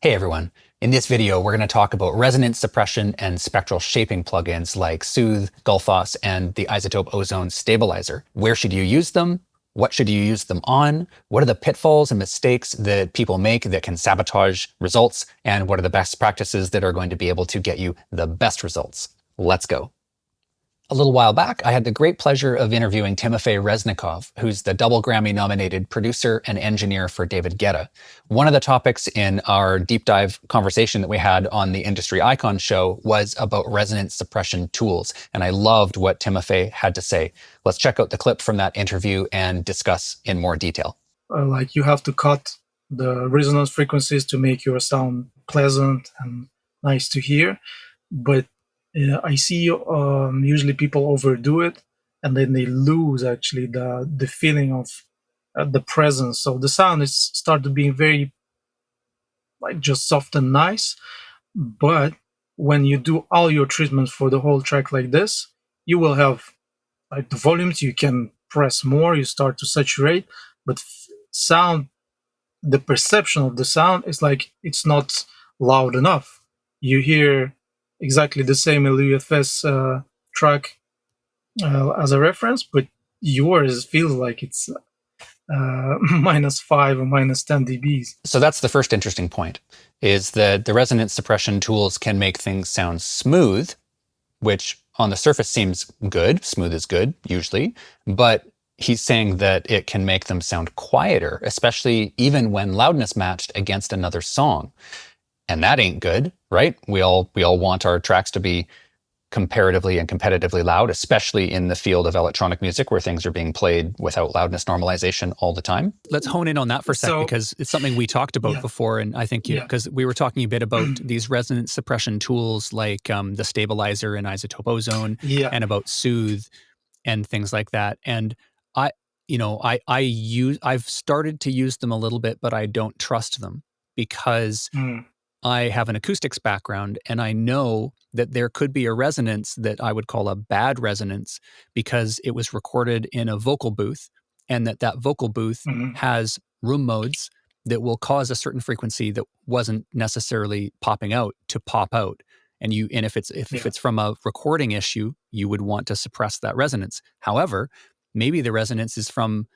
Hey everyone. In this video, we're going to talk about resonance suppression and spectral shaping plugins like Soothe, Gulfoss, and the isotope Ozone Stabilizer. Where should you use them? What should you use them on? What are the pitfalls and mistakes that people make that can sabotage results? And what are the best practices that are going to be able to get you the best results? Let's go. A little while back, I had the great pleasure of interviewing Timofey Reznikov, who's the double Grammy nominated producer and engineer for David Guetta. One of the topics in our deep dive conversation that we had on the Industry Icon show was about resonance suppression tools. And I loved what Timofey had to say. Let's check out the clip from that interview and discuss in more detail. Like you have to cut the resonance frequencies to make your sound pleasant and nice to hear. But I see usually people overdo it, and then they lose actually the feeling of the presence. So the sound is started being very like just soft and nice. But when you do all your treatments for the whole track like this, you will have like the volumes. You can press more. You start to saturate, but sound. The perception of the sound is like it's not loud enough. You hear exactly the same LUFS track as a reference, but yours feels like it's -5 or -10 dBs. So that's the first interesting point, is that the resonance suppression tools can make things sound smooth, which on the surface seems good. Smooth is good, usually, but he's saying that it can make them sound quieter, especially even when loudness matched against another song. And that ain't good, right? We all want our tracks to be comparatively and competitively loud, especially in the field of electronic music where things are being played without loudness normalization all the time. Let's hone in on that for a second, because it's something we talked about before. And I think because we were talking a bit about these resonance suppression tools like the stabilizer and isotope ozone and about Soothe and things like that. And I've started to use them a little bit, but I don't trust them because I have an acoustics background, and I know that there could be a resonance that I would call a bad resonance because it was recorded in a vocal booth, and that vocal booth has room modes that will cause a certain frequency that wasn't necessarily popping out to pop out. And if it's from a recording issue, you would want to suppress that resonance. However, maybe the resonance is from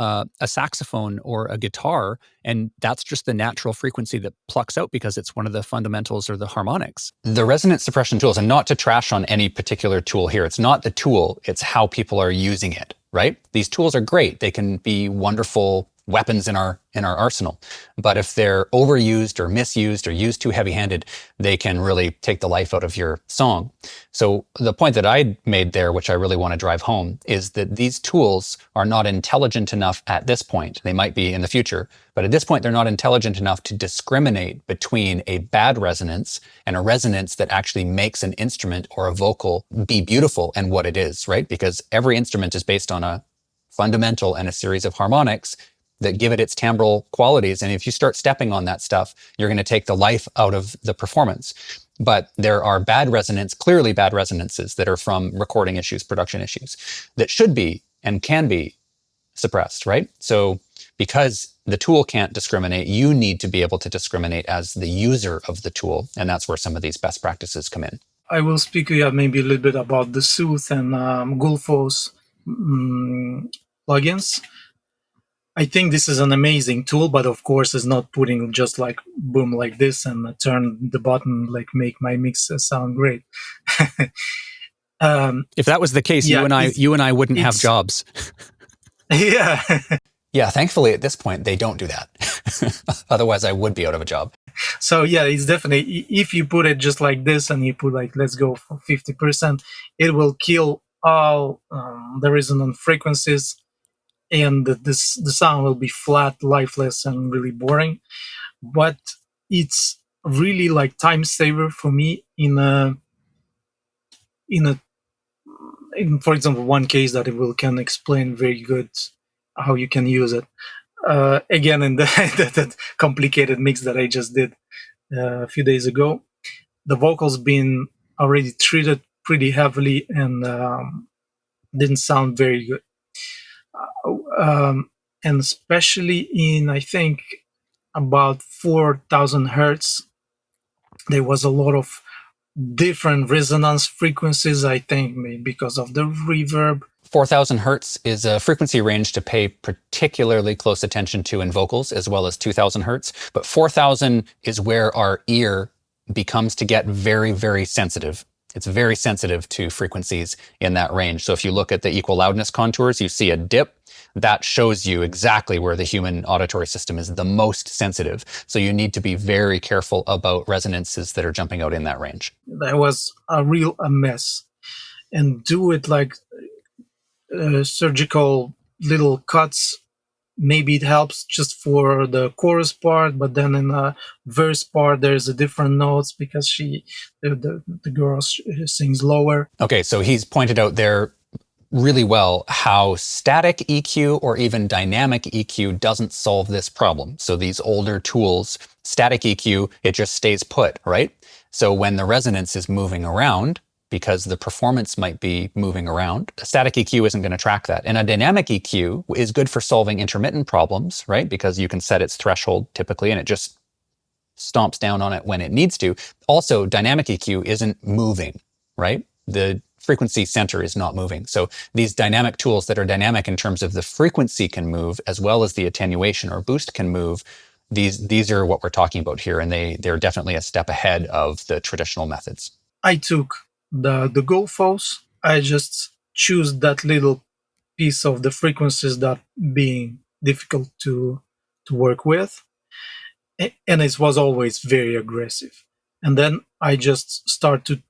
a saxophone or a guitar, and that's just the natural frequency that plucks out because it's one of the fundamentals or the harmonics. The resonance suppression tools, and not to trash on any particular tool here, it's not the tool, it's how people are using it, right? These tools are great. They can be wonderful weapons in our arsenal. But if they're overused or misused or used too heavy-handed, they can really take the life out of your song. So the point that I made there, which I really want to drive home, is that these tools are not intelligent enough at this point. They might be in the future, but at this point, they're not intelligent enough to discriminate between a bad resonance and a resonance that actually makes an instrument or a vocal be beautiful and what it is, right? Because every instrument is based on a fundamental and a series of harmonics that give it its timbral qualities. And if you start stepping on that stuff, you're going to take the life out of the performance. But there are clearly bad resonances that are from recording issues, production issues, that should be and can be suppressed, right? So because the tool can't discriminate, you need to be able to discriminate as the user of the tool. And that's where some of these best practices come in. I will speak maybe a little bit about the Soothe and Gulfoss plugins. I think this is an amazing tool, but of course it's not putting just like boom like this and turn the button, like make my mix sound great. If that was the case, you and I wouldn't have jobs. Yeah. Yeah, thankfully at this point, they don't do that. Otherwise I would be out of a job. So yeah, it's definitely, if you put it just like this and you put like, let's go for 50%, it will kill all the resonant frequencies, and the sound will be flat, lifeless, and really boring. But it's really like time saver for me in for example, one case that can explain very good how you can use it. Again, in that complicated mix that I just did a few days ago, the vocals been already treated pretty heavily and didn't sound very good. And especially in, I think, about 4,000 hertz. There was a lot of different resonance frequencies, I think, maybe because of the reverb. 4,000 hertz is a frequency range to pay particularly close attention to in vocals, as well as 2,000 hertz. But 4,000 is where our ear becomes to get very, very sensitive. It's very sensitive to frequencies in that range. So if you look at the equal loudness contours, you see a dip. That shows you exactly where the human auditory system is the most sensitive. So you need to be very careful about resonances that are jumping out in that range. That was a mess. And do it like surgical little cuts. Maybe it helps just for the chorus part, but then in the verse part, there's a different notes because the girl sings lower. Okay, so he's pointed out there really well how static EQ or even dynamic EQ doesn't solve this problem. So these older tools, static EQ, it just stays put, right? So when the resonance is moving around, because the performance might be moving around, a static EQ isn't going to track that. And a dynamic EQ is good for solving intermittent problems, right? Because you can set its threshold typically and it just stomps down on it when it needs to. Also, dynamic EQ isn't moving, right? The frequency center is not moving. So these dynamic tools that are dynamic in terms of the frequency can move as well as the attenuation or boost can move. These are what we're talking about here, and they're definitely a step ahead of the traditional methods. I took the Gulfoss. I just choose that little piece of the frequencies that being difficult to work with, and it was always very aggressive. And then I just start to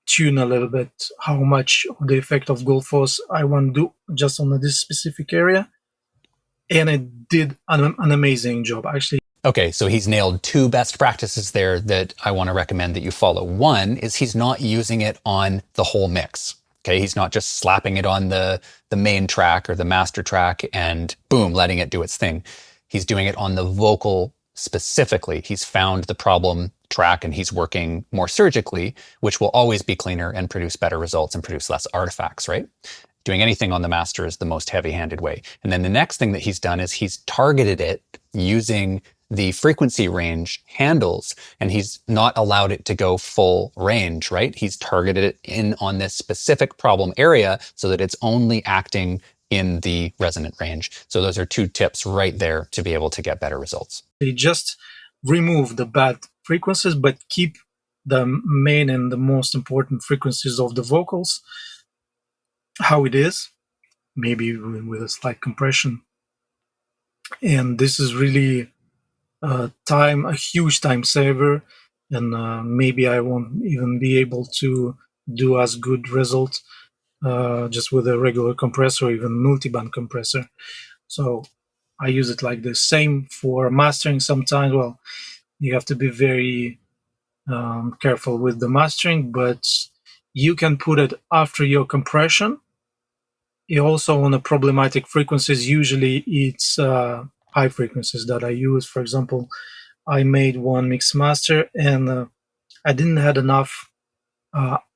tune a little bit how much of the effect of Gulfoss I want to do just on this specific area, and it did an amazing job actually. Okay, so he's nailed two best practices there that I want to recommend that you follow. One is he's not using it on the whole mix. Okay, he's not just slapping it on the main track or the master track and boom, letting it do its thing. He's doing it on the vocal specifically. He's found the problem track and he's working more surgically, which will always be cleaner and produce better results and produce less artifacts, right? Doing anything on the master is the most heavy-handed way. And then the next thing that he's done is he's targeted it using the frequency range handles, and he's not allowed it to go full range, right? He's targeted it in on this specific problem area so that it's only acting in the resonant range. So those are two tips right there to be able to get better results. They just remove the bad frequencies, but keep the main and the most important frequencies of the vocals how it is, maybe with a slight compression. And this is really a huge time saver, and maybe I won't even be able to do as good results just with a regular compressor or even multiband compressor. So I use it like this. Same for mastering sometimes. Well, you have to be very careful with the mastering, but you can put it after your compression. Also on the problematic frequencies, usually it's high frequencies that I use. For example, I made one mix master and I didn't have enough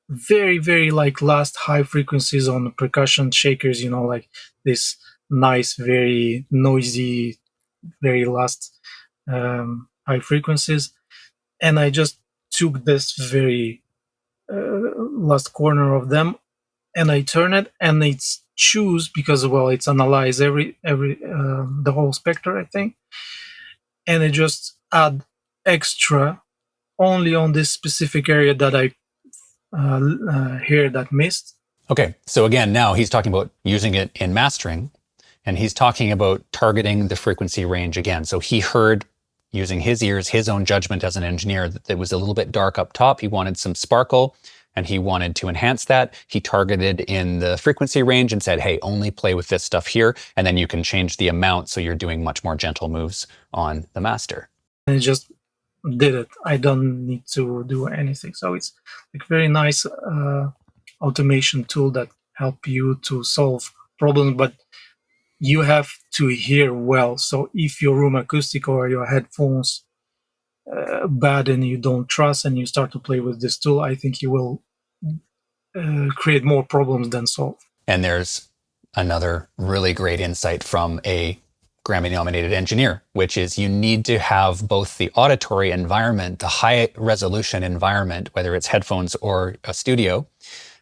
very, very like last high frequencies on the percussion shakers, like this nice, very noisy, very last high frequencies. And I just took this very last corner of them and I turn it and it's choose because it's analyze every the whole spectrum, I think, and it just add extra only on this specific area that I hear that missed. Okay, so again, now he's talking about using it in mastering, and he's talking about targeting the frequency range again. So he heard, using his ears, his own judgment as an engineer, that it was a little bit dark up top. He wanted some sparkle, and he wanted to enhance that. He targeted in the frequency range and said, hey, only play with this stuff here, and then you can change the amount so you're doing much more gentle moves on the master. And it just did it. I don't need to do anything. So it's like very nice automation tool that help you to solve problems, but you have to hear well. So if your room acoustic or your headphones bad and you don't trust and you start to play with this tool, I think you will create more problems than solve. And there's another really great insight from a Grammy-nominated engineer, which is you need to have both the auditory environment, the high-resolution environment, whether it's headphones or a studio,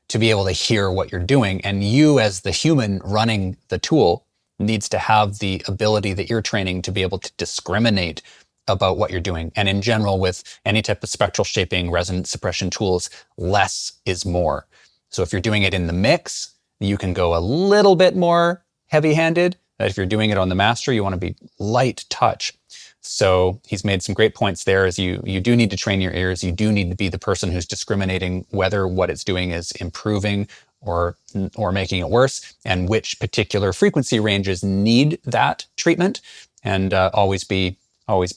to be able to hear what you're doing. And you, as the human running the tool, needs to have the ability that you're training to be able to discriminate about what you're doing. And in general, with any type of spectral shaping, resonance suppression tools, less is more. So if you're doing it in the mix, you can go a little bit more heavy-handed. If you're doing it on the master, you want to be light touch. So he's made some great points there. As you do need to train your ears. You do need to be the person who's discriminating whether what it's doing is improving or making it worse, and which particular frequency ranges need that treatment, and always be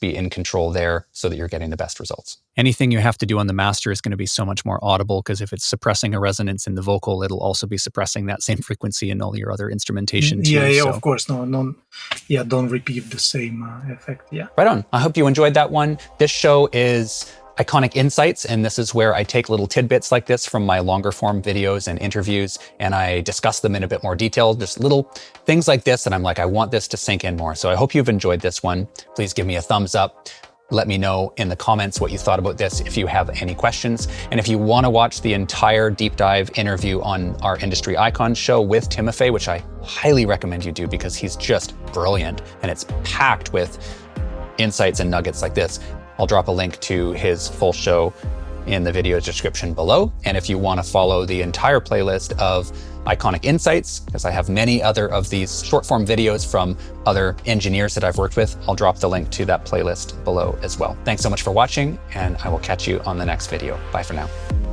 in control there so that you're getting the best results. Anything you have to do on the master is going to be so much more audible, because if it's suppressing a resonance in the vocal, it'll also be suppressing that same frequency in all your other instrumentation too. Yeah, so. Of course. Don't repeat the same effect. Yeah. Right on. I hope you enjoyed that one. This show is Iconic Insights, and this is where I take little tidbits like this from my longer form videos and interviews, and I discuss them in a bit more detail, just little things like this, and I'm like, I want this to sink in more. So I hope you've enjoyed this one. Please give me a thumbs up. Let me know in the comments what you thought about this, if you have any questions. And if you want to watch the entire deep dive interview on our Industry Icons show with Timofey, which I highly recommend you do because he's just brilliant, and it's packed with insights and nuggets like this, I'll drop a link to his full show in the video description below. And if you want to follow the entire playlist of Iconic Insights, because I have many other of these short form videos from other engineers that I've worked with, I'll drop the link to that playlist below as well. Thanks so much for watching, and I will catch you on the next video. Bye for now.